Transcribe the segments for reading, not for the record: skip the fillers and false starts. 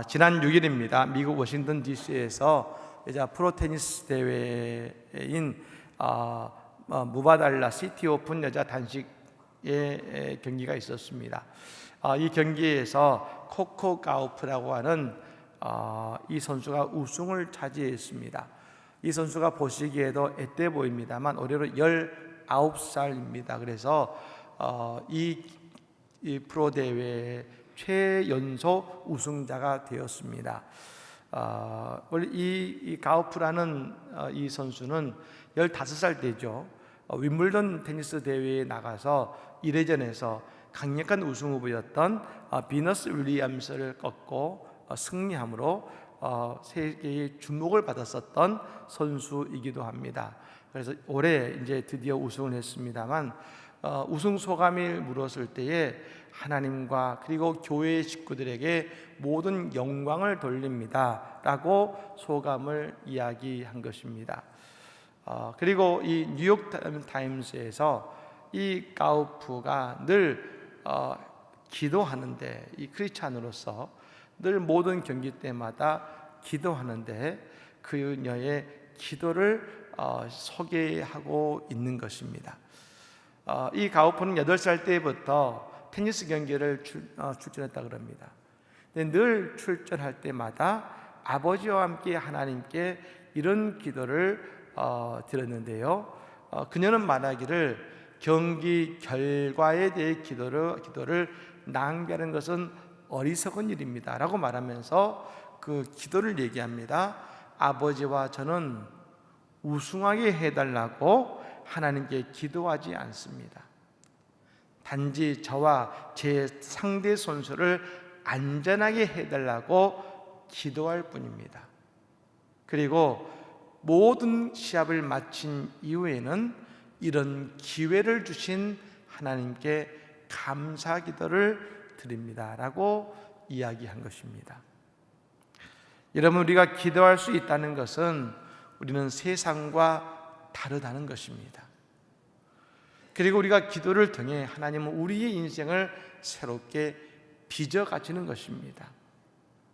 지난 6일입니다. 미국 워싱턴 DC에서 여자 프로 테니스 대회인 무바달라 시티 오픈 여자 단식의 경기가 있었습니다. 이 경기에서 코코 가우프라고 하는 이 선수가 우승을 차지했습니다. 이 선수가 보시기에도 앳돼 보입니다만 올해로 19살입니다. 그래서 이 프로 대회 최연소 우승자가 되었습니다. 원래 이 가우프라는 이 선수는 15살 때죠. 윈블던 테니스 대회에 나가서 1회전에서 강력한 우승 후보였던 비너스 윌리엄스를 꺾고 승리함으로 세계의 주목을 받았었던 선수이기도 합니다. 그래서 올해 이제 드디어 우승을 했습니다만 우승 소감을 물었을 때에 하나님과 그리고 교회 식구들에게 모든 영광을 돌립니다 라고 소감을 이야기한 것입니다. 그리고 이 뉴욕 타임스에서 이 가우프가 늘 기도하는데, 이 크리스찬으로서 늘 모든 경기 때마다 기도하는데 그녀의 기도를 소개하고 있는 것입니다. 이 가우프는 8살 때부터 테니스 경기를 출전했다 그럽니다. 늘 출전할 때마다 아버지와 함께 하나님께 이런 기도를 드렸는데요. 그녀는 말하기를 경기 결과에 대해 기도를 낭비하는 것은 어리석은 일입니다 라고 말하면서 그 기도를 얘기합니다. 아버지와 저는 우승하게 해달라고 하나님께 기도하지 않습니다. 단지 저와 제 상대 선수를 안전하게 해달라고 기도할 뿐입니다. 그리고 모든 시합을 마친 이후에는 이런 기회를 주신 하나님께 감사 기도를 드립니다 라고 이야기한 것입니다. 여러분, 우리가 기도할 수 있다는 것은 우리는 세상과 다르다는 것입니다. 그리고 우리가 기도를 통해 하나님은 우리의 인생을 새롭게 빚어가시는 것입니다.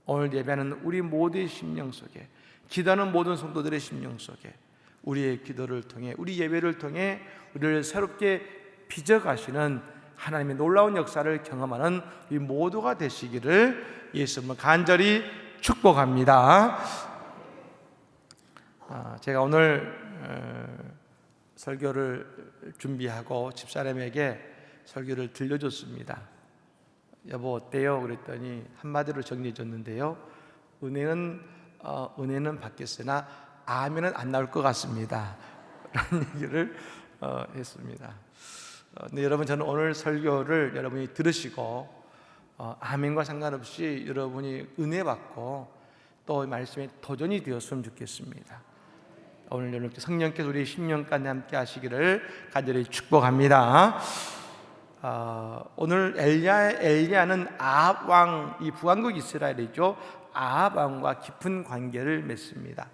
오늘 예배하는 우리 모두의 심령 속에, 기도하는 모든 성도들의 심령 속에 우리의 기도를 통해, 우리 예배를 통해 우리를 새롭게 빚어가시는 하나님의 놀라운 역사를 경험하는 우리 모두가 되시기를 예수님을 간절히 축복합니다. 제가 오늘 설교를 준비하고 집사람에게 설교를 들려줬습니다. 여보 어때요? 그랬더니 한마디로 정리해 줬는데요. 은혜는 받겠으나 아멘은 안 나올 것 같습니다 라는 얘기를 했습니다. 근데 여러분, 저는 오늘 설교를 여러분이 들으시고 아멘과 상관없이 여러분이 은혜 받고 또 말씀에 도전이 되었으면 좋겠습니다. 오늘 여러분께 성령께서 우리 심령 가운데 함께 하시기를 간절히 축복합니다. 오늘 엘리야는 아합 왕, 이 북왕국 이스라엘이죠, 아합 왕과 깊은 관계를 맺습니다.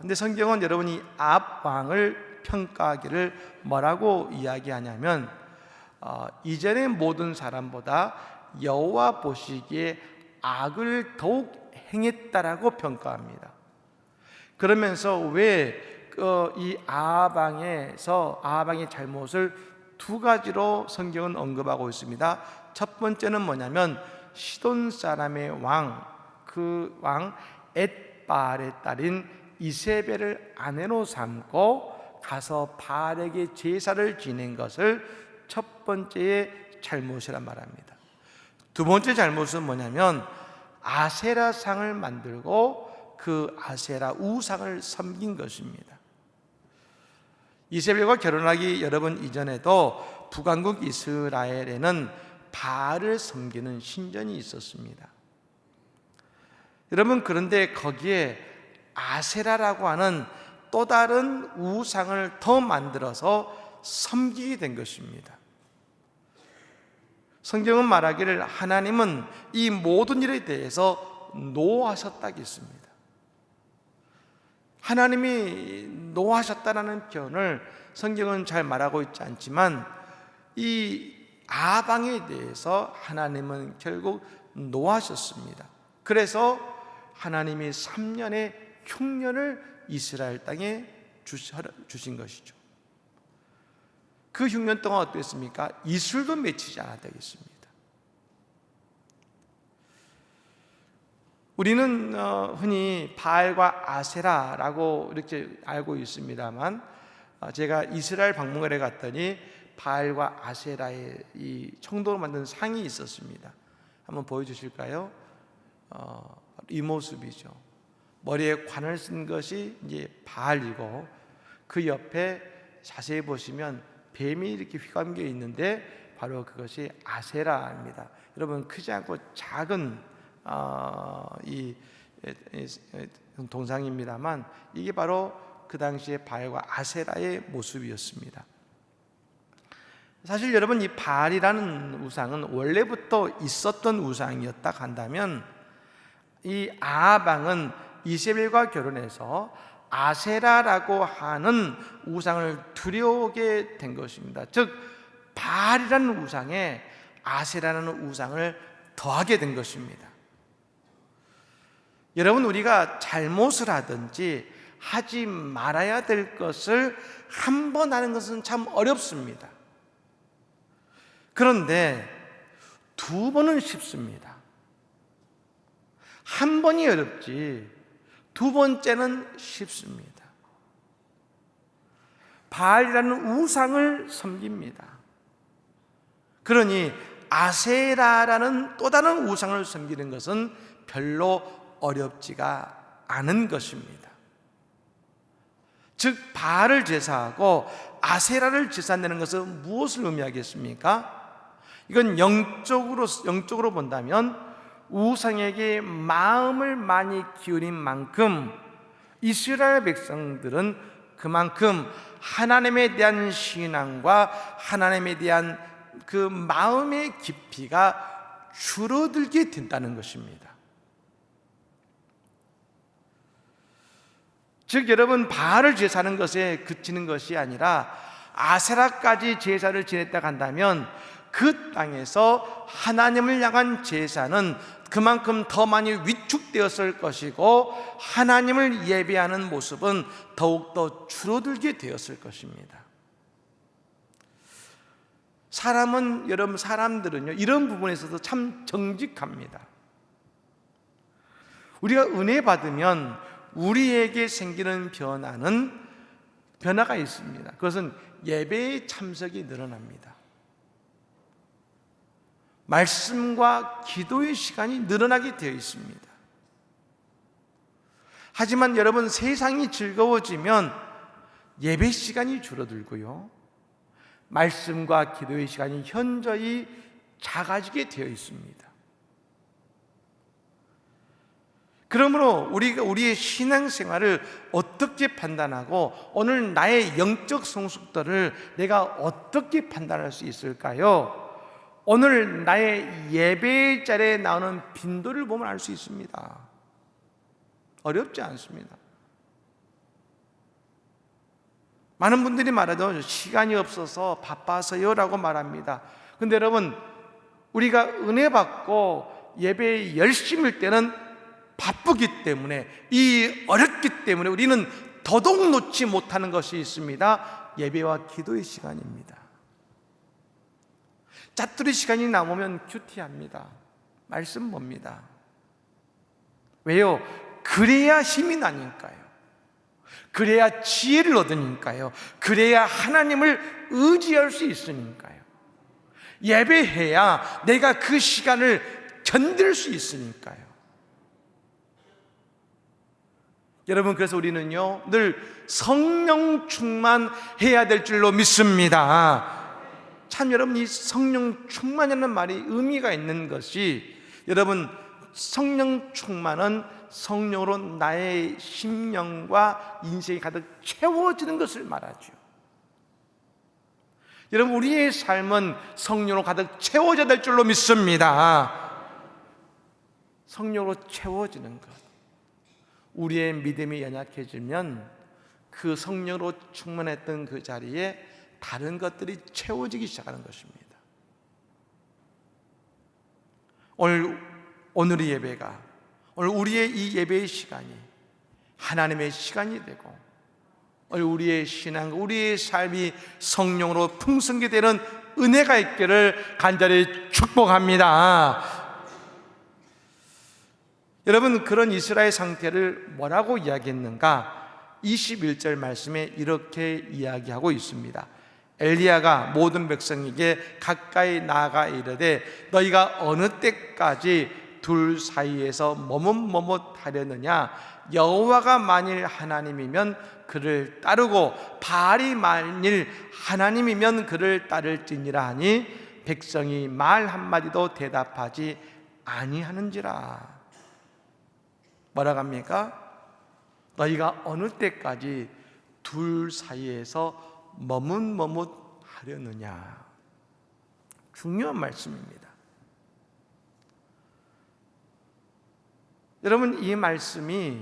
근데 성경은 여러분이 아합 왕을 평가하기를 뭐라고 이야기하냐면 이전의 모든 사람보다 여호와 보시기에 악을 더욱 행했다라고 평가합니다. 그러면서 왜 이 아합 왕의 잘못을 두 가지로 성경은 언급하고 있습니다. 첫 번째는 뭐냐면 시돈 사람의 왕, 그 왕 엣바알의 딸인 이세벨을 아내로 삼고 가서 바알에게 제사를 지낸 것을 첫 번째의 잘못이란 말합니다. 두 번째 잘못은 뭐냐면 아세라 상을 만들고 그 아세라 우상을 섬긴 것입니다. 이세벨과 결혼하기 여러분 이전에도 북왕국 이스라엘에는 바알을 섬기는 신전이 있었습니다. 여러분, 그런데 거기에 아세라라고 하는 또 다른 우상을 더 만들어서 섬기게 된 것입니다. 성경은 말하기를 하나님은 이 모든 일에 대해서 노하셨다고 했습니다. 하나님이 노하셨다라는 표현을 성경은 잘 말하고 있지 않지만 이 아방에 대해서 하나님은 결국 노하셨습니다. 그래서 하나님이 3년의 흉년을 이스라엘 땅에 주신 것이죠. 그 흉년 동안 어땠습니까? 이슬도 맺히지 않았다겠습니다. 우리는 흔히 바알과 아세라라고 이렇게 알고 있습니다만, 제가 이스라엘 방문을 갔더니 바알과 아세라의 이 청도로 만든 상이 있었습니다. 한번 보여주실까요? 이 모습이죠. 머리에 관을 쓴 것이 이제 바알이고, 그 옆에 자세히 보시면 뱀이 이렇게 휘감겨 있는데 바로 그것이 아세라입니다. 여러분, 크지 않고 작은 이 동상입니다만, 이게 바로 그 당시에 바알과 아세라의 모습이었습니다. 사실 여러분, 이 바알이라는 우상은 원래부터 있었던 우상이었다 한다면, 이 아합 왕은 이세벨과 결혼해서 아세라라고 하는 우상을 두려워하게 된 것입니다. 즉, 바알이라는 우상에 아세라라는 우상을 더하게 된 것입니다. 여러분, 우리가 잘못을 하든지 하지 말아야 될 것을 한 번 하는 것은 참 어렵습니다. 그런데 2번은 쉽습니다. 한 번이 어렵지 2번째는 쉽습니다. 바알이라는 우상을 섬깁니다. 그러니 아세라라는 또 다른 우상을 섬기는 것은 별로 어렵지가 않은 것입니다. 즉, 바알을 제사하고 아세라를 제사한다는 것은 무엇을 의미하겠습니까? 이건 영적으로 본다면 우상에게 마음을 많이 기울인 만큼 이스라엘 백성들은 그만큼 하나님에 대한 신앙과 하나님에 대한 그 마음의 깊이가 줄어들게 된다는 것입니다. 즉, 여러분, 바알을 제사하는 것에 그치는 것이 아니라 아세라까지 제사를 지냈다 한다면 그 땅에서 하나님을 향한 제사는 그만큼 더 많이 위축되었을 것이고, 하나님을 예배하는 모습은 더욱더 줄어들게 되었을 것입니다. 사람들은요, 이런 부분에서도 참 정직합니다. 우리가 은혜 받으면 우리에게 생기는 변화가 있습니다. 그것은 예배의 참석이 늘어납니다. 말씀과 기도의 시간이 늘어나게 되어 있습니다. 하지만 여러분, 세상이 즐거워지면 예배 시간이 줄어들고요, 말씀과 기도의 시간이 현저히 작아지게 되어 있습니다. 그러므로 우리가 우리의 신앙생활을 어떻게 판단하고 오늘 나의 영적 성숙도를 내가 어떻게 판단할 수 있을까요? 오늘 나의 예배 자리에 나오는 빈도를 보면 알 수 있습니다. 어렵지 않습니다. 많은 분들이 말하죠. 시간이 없어서 바빠서요 라고 말합니다. 근데 여러분, 우리가 은혜 받고 예배에 열심일 때는 바쁘기 때문에, 이 어렵기 때문에 우리는 더더욱 놓지 못하는 것이 있습니다. 예배와 기도의 시간입니다. 짜투리 시간이 남으면 큐티합니다. 말씀 봅니다. 왜요? 그래야 힘이 나니까요. 그래야 지혜를 얻으니까요. 그래야 하나님을 의지할 수 있으니까요. 예배해야 내가 그 시간을 견딜 수 있으니까요. 여러분, 그래서 우리는요, 늘 성령 충만해야 될 줄로 믿습니다. 참, 여러분, 이 성령 충만이라는 말이 의미가 있는 것이, 여러분, 성령 충만은 성령으로 나의 심령과 인생이 가득 채워지는 것을 말하죠. 여러분, 우리의 삶은 성령으로 가득 채워져야 될 줄로 믿습니다. 성령으로 채워지는 것. 우리의 믿음이 연약해지면 그 성령으로 충만했던 그 자리에 다른 것들이 채워지기 시작하는 것입니다. 오늘의 예배가 오늘 우리의 이 예배의 시간이 하나님의 시간이 되고 오늘 우리의 신앙, 우리의 삶이 성령으로 풍성하게 되는 은혜가 있기를 간절히 축복합니다. 여러분, 그런 이스라엘 상태를 뭐라고 이야기했는가? 21절 말씀에 이렇게 이야기하고 있습니다. 엘리야가 모든 백성에게 가까이 나아가 이르되 너희가 어느 때까지 둘 사이에서 머뭇머뭇하려느냐? 여호와가 만일 하나님이면 그를 따르고 바알이 만일 하나님이면 그를 따를지니라 하니 백성이 말 한마디도 대답하지 아니하는지라. 뭐라고 합니까? 너희가 어느 때까지 둘 사이에서 머뭇머뭇하려느냐. 중요한 말씀입니다. 여러분, 이 말씀이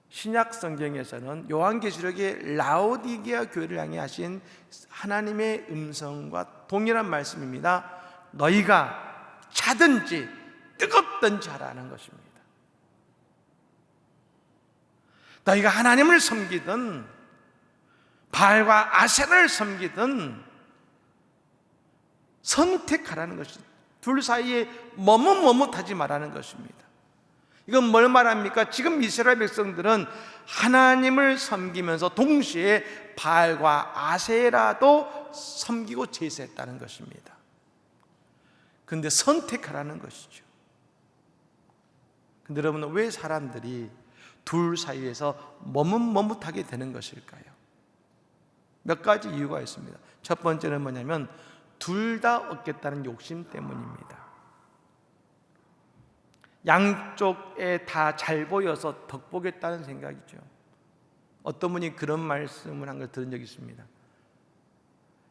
신약 성경에서는 요한계시록의 라오디게아 교회를 향해 하신 하나님의 음성과 동일한 말씀입니다. 너희가 차든지 뜨겁든지 하라는 것입니다. 너희가 하나님을 섬기든 바알과 아세라를 섬기든 선택하라는 것입니다. 둘 사이에 머뭇머뭇하지 말라는 것입니다. 이건 뭘 말합니까? 지금 이스라엘 백성들은 하나님을 섬기면서 동시에 바알과 아세라도 섬기고 제사했다는 것입니다. 그런데 선택하라는 것이죠. 근데 여러분, 왜 사람들이 둘 사이에서 머뭇머뭇하게 되는 것일까요? 몇 가지 이유가 있습니다. 첫 번째는 뭐냐면 둘 다 얻겠다는 욕심 때문입니다. 양쪽에 다 잘 보여서 덕보겠다는 생각이죠. 어떤 분이 그런 말씀을 한 걸 들은 적이 있습니다.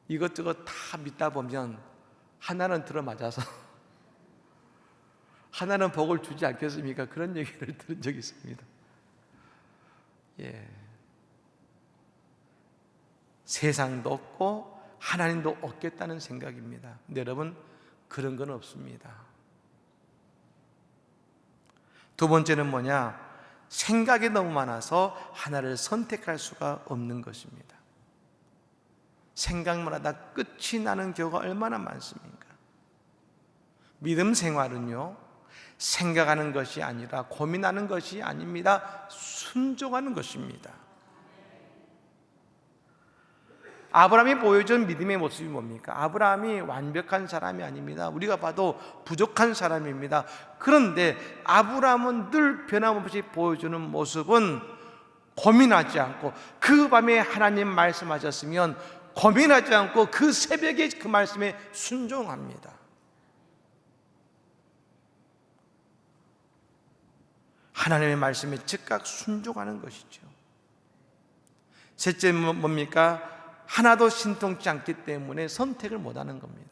이것저것 다 믿다 보면 하나는 들어맞아서 하나는 복을 주지 않겠습니까? 그런 얘기를 들은 적이 있습니다. 세상도 얻고 하나님도 얻겠다는 생각입니다. 근데 여러분, 그런 건 없습니다. 두 번째는 뭐냐? 생각이 너무 많아서 하나를 선택할 수가 없는 것입니다. 생각만 하다 끝이 나는 경우가 얼마나 많습니까? 믿음 생활은요, 생각하는 것이 아니라 고민하는 것이 아닙니다. 순종하는 것입니다. 아브라함이 보여준 믿음의 모습이 뭡니까? 아브라함이 완벽한 사람이 아닙니다. 우리가 봐도 부족한 사람입니다. 그런데 아브라함은 늘 변함없이 보여주는 모습은 고민하지 않고, 그 밤에 하나님 말씀하셨으면 고민하지 않고 그 새벽에 그 말씀에 순종합니다. 하나님의 말씀에 즉각 순종하는 것이죠. 셋째 뭡니까? 하나도 신통치 않기 때문에 선택을 못하는 겁니다.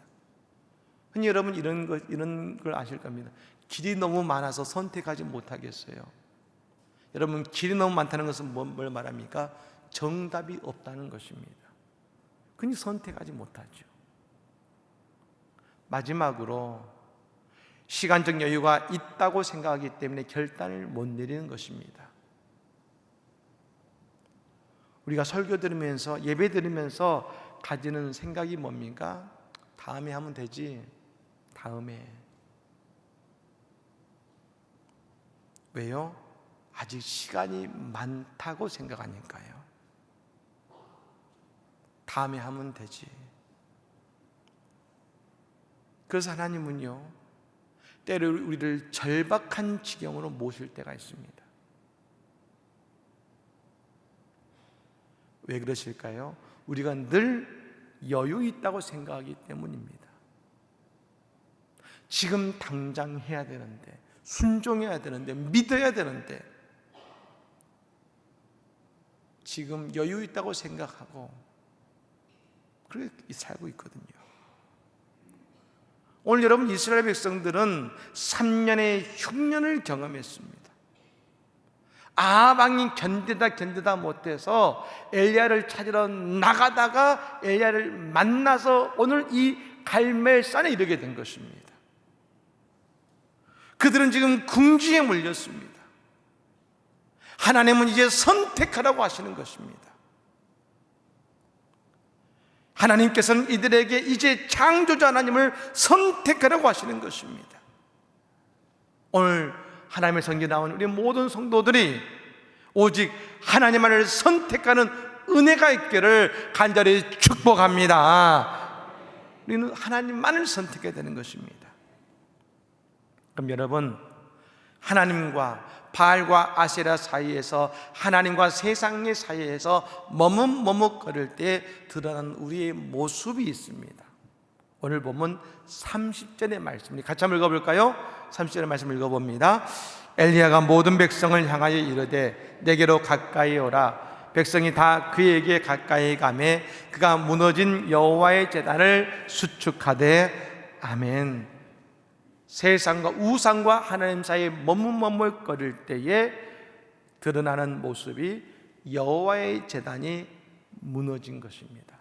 흔히 여러분 이런 걸 아실 겁니다. 길이 너무 많아서 선택하지 못하겠어요. 여러분, 길이 너무 많다는 것은 뭘 말합니까? 정답이 없다는 것입니다. 그러니 선택하지 못하죠. 마지막으로 시간적 여유가 있다고 생각하기 때문에 결단을 못 내리는 것입니다. 우리가 설교 들으면서 예배 들으면서 가지는 생각이 뭡니까? 다음에 하면 되지. 다음에. 왜요? 아직 시간이 많다고 생각하니까요. 다음에 하면 되지. 그래서 하나님은요, 때로 우리를 절박한 지경으로 모실 때가 있습니다. 왜 그러실까요? 우리가 늘 여유 있다고 생각하기 때문입니다. 지금 당장 해야 되는데, 순종해야 되는데, 믿어야 되는데, 지금 여유 있다고 생각하고 그렇게 살고 있거든요. 오늘 여러분, 이스라엘 백성들은 3년의 흉년을 경험했습니다. 아합 왕이 견디다 못해서 엘리야를 찾으러 나가다가 엘리야를 만나서 오늘 이 갈멜산에 이르게 된 것입니다. 그들은 지금 궁지에 몰렸습니다. 하나님은 이제 선택하라고 하시는 것입니다. 하나님께서는 이들에게 이제 창조자 하나님을 선택하라고 하시는 것입니다. 오늘 하나님의 성경에 나온 우리 모든 성도들이 오직 하나님만을 선택하는 은혜가 있기를 간절히 축복합니다. 우리는 하나님만을 선택해야 되는 것입니다. 그럼 여러분, 하나님과 바알과 아세라 사이에서, 하나님과 세상의 사이에서 머뭇머뭇거릴 때 드러나는 우리의 모습이 있습니다. 오늘 보면 30절의 말씀입니다. 같이 한번 읽어볼까요? 30절의 말씀 읽어봅니다. 엘리야가 모든 백성을 향하여 이르되 내게로 가까이 오라. 백성이 다 그에게 가까이 가매 그가 무너진 여호와의 제단을 수축하되 아멘. 세상과 우상과 하나님 사이에 머뭇머뭇거릴 때에 드러나는 모습이 여호와의 제단이 무너진 것입니다.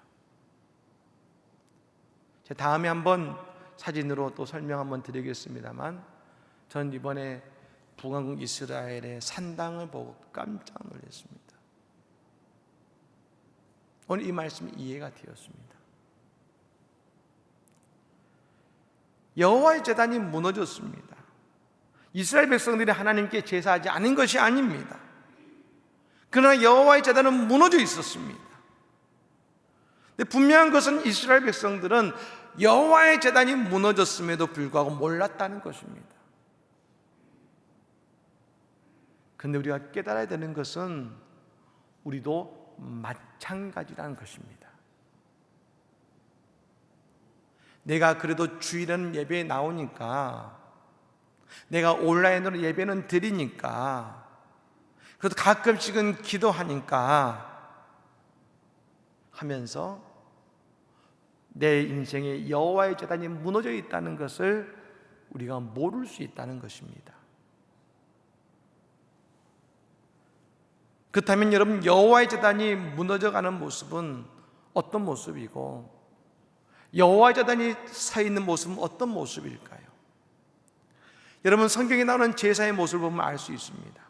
다음에 한번 사진으로 또 설명 한번 드리겠습니다만, 전 이번에 북왕국 이스라엘의 산당을 보고 깜짝 놀랐습니다. 오늘 이 말씀이 이해가 되었습니다. 여호와의 제단이 무너졌습니다. 이스라엘 백성들이 하나님께 제사하지 않은 것이 아닙니다. 그러나 여호와의 제단은 무너져 있었습니다. 근데 분명한 것은 이스라엘 백성들은 여호와의 제단이 무너졌음에도 불구하고 몰랐다는 것입니다. 그런데 우리가 깨달아야 되는 것은 우리도 마찬가지라는 것입니다. 내가 그래도 주일은 예배에 나오니까, 내가 온라인으로 예배는 드리니까, 그래도 가끔씩은 기도하니까 하면서 내 인생에 여호와의 제단이 무너져 있다는 것을 우리가 모를 수 있다는 것입니다. 그렇다면 여러분, 여호와의 제단이 무너져가는 모습은 어떤 모습이고, 여호와의 제단이 서 있는 모습은 어떤 모습일까요? 여러분, 성경에 나오는 제사의 모습을 보면 알 수 있습니다.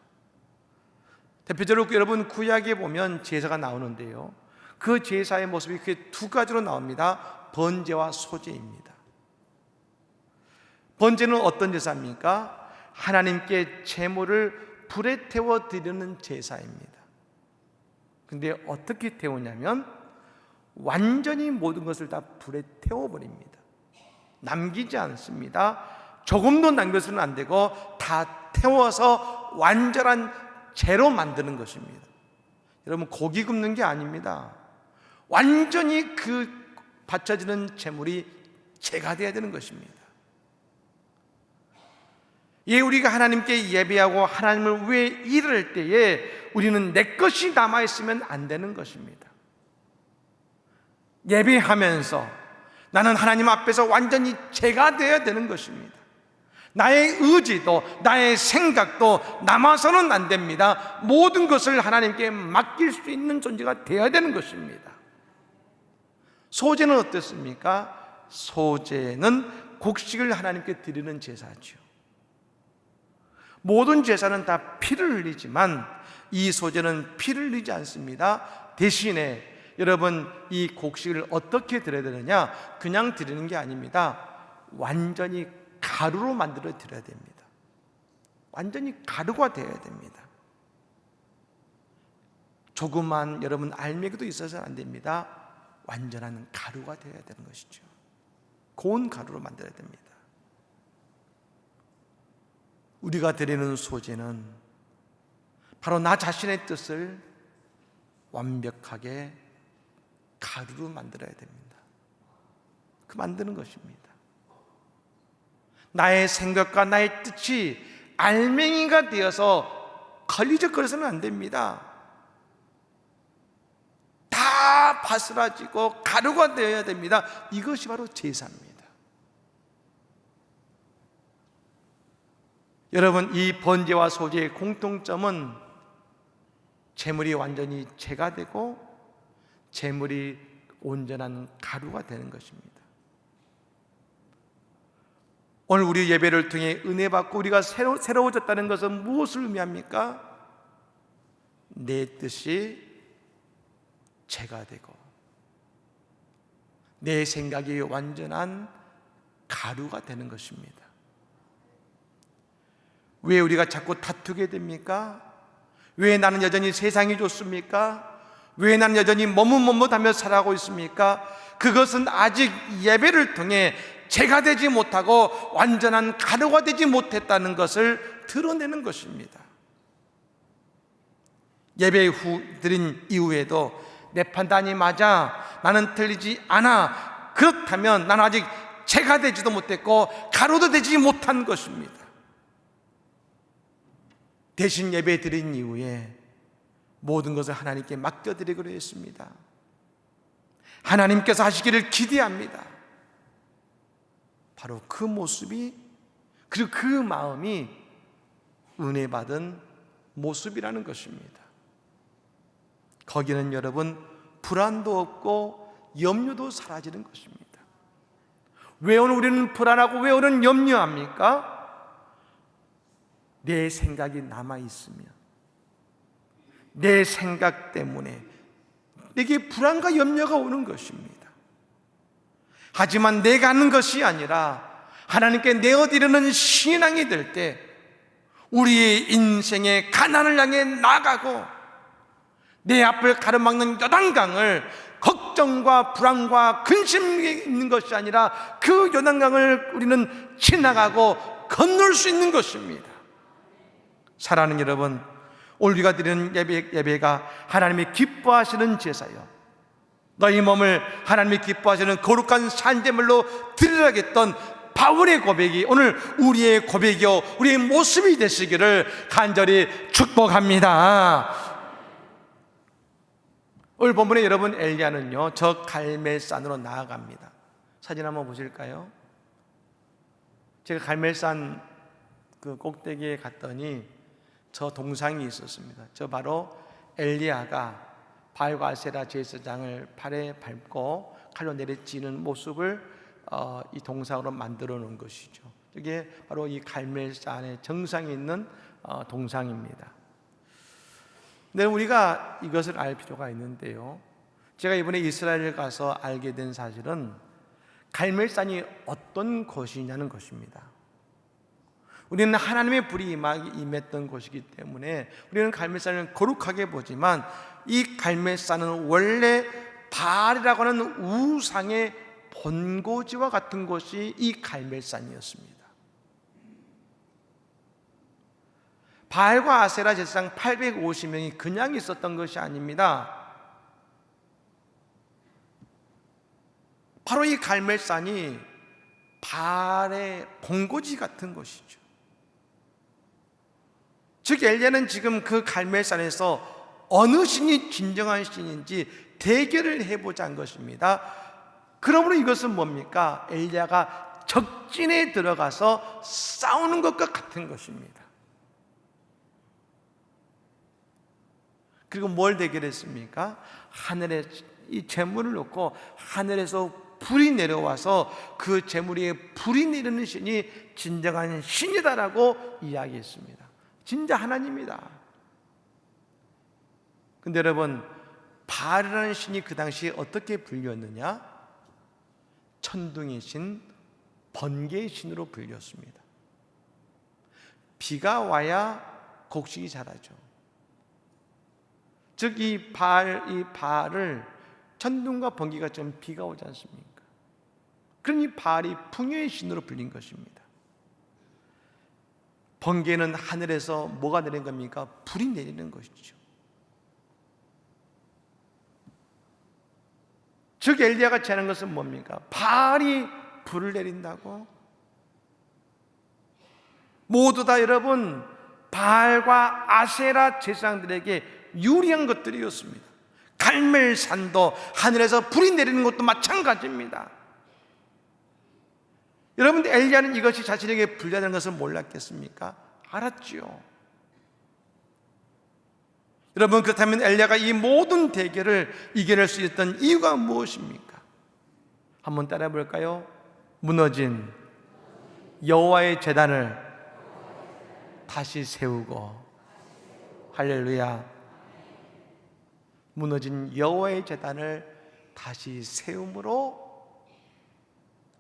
대표적으로 여러분 구약에 보면 제사가 나오는데요, 그 제사의 모습이 크게 두 가지로 나옵니다. 번제와 소제입니다. 번제는 어떤 제사입니까? 하나님께 제물을 불에 태워 드리는 제사입니다. 근데 어떻게 태우냐면 완전히 모든 것을 다 불에 태워버립니다. 남기지 않습니다. 조금도 남겨서는 안 되고 다 태워서 완전한 재로 만드는 것입니다. 여러분, 고기 굽는 게 아닙니다. 완전히 그 바쳐지는 제물이 재가 되어야 되는 것입니다. 예, 우리가 하나님께 예배하고 하나님을 위해 일을 할 때에 우리는 내 것이 남아있으면 안 되는 것입니다. 예배하면서 나는 하나님 앞에서 완전히 재가 되어야 되는 것입니다. 나의 의지도 나의 생각도 남아서는 안 됩니다. 모든 것을 하나님께 맡길 수 있는 존재가 되어야 되는 것입니다. 소제는 어떻습니까? 소제는 곡식을 하나님께 드리는 제사죠. 모든 제사는 다 피를 흘리지만 이 소제는 피를 흘리지 않습니다. 대신에 여러분, 이 곡식을 어떻게 드려야 되느냐? 그냥 드리는 게 아닙니다. 완전히 가루로 만들어 드려야 됩니다. 완전히 가루가 되어야 됩니다. 조그만 여러분 알맹이도 있어서는 안 됩니다. 완전한 가루가 되어야 되는 것이죠. 고운 가루로 만들어야 됩니다. 우리가 드리는 소제는 바로 나 자신의 뜻을 완벽하게 가루로 만들어야 됩니다. 그 만드는 것입니다. 나의 생각과 나의 뜻이 알맹이가 되어서 걸리적거려서는 안 됩니다. 다 바스라지고 가루가 되어야 됩니다. 이것이 바로 제사입니다. 여러분, 이 번제와 소제의 공통점은 제물이 완전히 제가 되고 제물이 온전한 가루가 되는 것입니다. 오늘 우리 예배를 통해 은혜 받고 우리가 새로워졌다는 것은 무엇을 의미합니까? 내 뜻이 제가 되고 내 생각이 완전한 가루가 되는 것입니다. 왜 우리가 자꾸 다투게 됩니까? 왜 나는 여전히 세상이 좋습니까? 왜 나는 여전히 머뭇머뭇하며 살아가고 있습니까? 그것은 아직 예배를 통해 제가 되지 못하고 완전한 가루가 되지 못했다는 것을 드러내는 것입니다. 예배 후 드린 이후에도 내 판단이 맞아, 나는 틀리지 않아, 그렇다면 나는 아직 제가 되지도 못했고 가루도 되지 못한 것입니다. 대신 예배 드린 이후에 모든 것을 하나님께 맡겨드리기로 했습니다. 하나님께서 하시기를 기대합니다. 바로 그 모습이, 그리고 그 마음이 은혜 받은 모습이라는 것입니다. 거기는 여러분 불안도 없고 염려도 사라지는 것입니다. 왜 오늘 우리는 불안하고 왜 오늘 염려합니까? 내 생각이 남아있으면, 내 생각 때문에 내게 불안과 염려가 오는 것입니다. 하지만 내가 하는 것이 아니라 하나님께 내어드리는 신앙이 될 때 우리의 인생의 가난을 향해 나가고 내 앞을 가로막는 요단강을 걱정과 불안과 근심이 있는 것이 아니라 그 요단강을 우리는 지나가고 건널 수 있는 것입니다. 사랑하는 여러분, 오늘 우리가 드리는 예배가 하나님이 기뻐하시는 제사요, 너희 몸을 하나님이 기뻐하시는 거룩한 산제물로 드리라겠던 바울의 고백이 오늘 우리의 고백이요 우리의 모습이 되시기를 간절히 축복합니다. 오늘 본문에 여러분 엘리야는요 저 갈멜산으로 나아갑니다. 사진 한번 보실까요? 제가 갈멜산 그 꼭대기에 갔더니 저 동상이 있었습니다. 저 바로 엘리야가 바알과 아세라 제사장을 팔에 밟고 칼로 내리치는 모습을 이 동상으로 만들어 놓은 것이죠. 이게 바로 이 갈멜산의 정상에 있는 동상입니다. 근데 우리가 이것을 알 필요가 있는데요, 제가 이번에 이스라엘 가서 알게 된 사실은 갈멜산이 어떤 곳이냐는 것입니다. 우리는 하나님의 불이 임했던 곳이기 때문에 우리는 갈멜산을 거룩하게 보지만 이 갈멜산은 원래 바알이라고 하는 우상의 본고지와 같은 곳이 이 갈멜산이었습니다. 바알과 아세라 제사장 850명이 그냥 있었던 것이 아닙니다. 바로 이 갈멜산이 바알의 본고지 같은 곳이죠. 즉 엘리야는 지금 그 갈멜산에서 어느 신이 진정한 신인지 대결을 해보자는 것입니다. 그러므로 이것은 뭡니까? 엘리야가 적진에 들어가서 싸우는 것과 같은 것입니다. 그리고 뭘 대결했습니까? 하늘에 이 재물을 놓고 하늘에서 불이 내려와서 그 재물 위에 불이 내리는 신이 진정한 신이다라고 이야기했습니다. 진짜 하나님이다. 근데 여러분, 바알이라는 신이 그 당시에 어떻게 불렸느냐? 천둥의 신, 번개의 신으로 불렸습니다. 비가 와야 곡식이 자라죠. 즉 이 바알을 천둥과 번개가 좀 비가 오지 않습니까? 그러니 바알이 풍요의 신으로 불린 것입니다. 번개는 하늘에서 뭐가 내리는 겁니까? 불이 내리는 것이죠. 즉 엘리야가 제안한 것은 뭡니까? 바알이 불을 내린다고? 모두 다 여러분 바알과 아세라 제사장들에게 유리한 것들이었습니다. 갈멜산도 하늘에서 불이 내리는 것도 마찬가지입니다. 여러분들 엘리야는 이것이 자신에게 불리하다는 것을 몰랐겠습니까? 알았지요. 여러분, 그렇다면 엘리야가 이 모든 대결을 이겨낼 수 있었던 이유가 무엇입니까? 한번 따라해 볼까요? 무너진 여호와의 제단을 다시 세우고, 할렐루야, 무너진 여호와의 제단을 다시 세움으로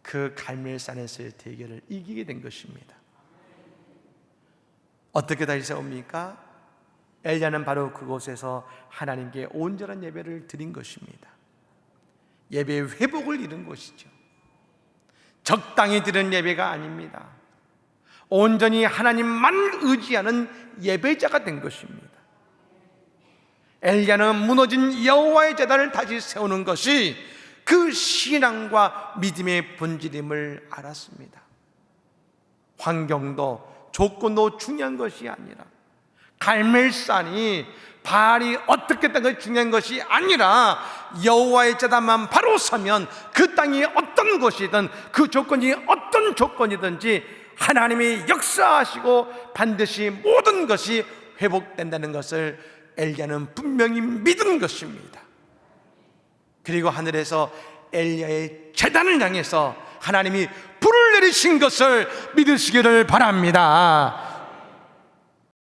그 갈멜산에서의 대결을 이기게 된 것입니다. 어떻게 다시 세웁니까? 엘리야는 바로 그곳에서 하나님께 온전한 예배를 드린 것입니다. 예배의 회복을 이룬 것이죠. 적당히 드린 예배가 아닙니다. 온전히 하나님만 의지하는 예배자가 된 것입니다. 엘리야는 무너진 여호와의 제단을 다시 세우는 것이 그 신앙과 믿음의 본질임을 알았습니다. 환경도 조건도 중요한 것이 아니라, 갈멜산이 바알이 어떻게 된 것이 중요한 것이 아니라, 여호와의 제단만 바로 서면 그 땅이 어떤 곳이든, 그 조건이 어떤 조건이든지 하나님이 역사하시고 반드시 모든 것이 회복된다는 것을 엘리야는 분명히 믿은 것입니다. 그리고 하늘에서 엘리야의 제단을 향해서 하나님이 불을 내리신 것을 믿으시기를 바랍니다.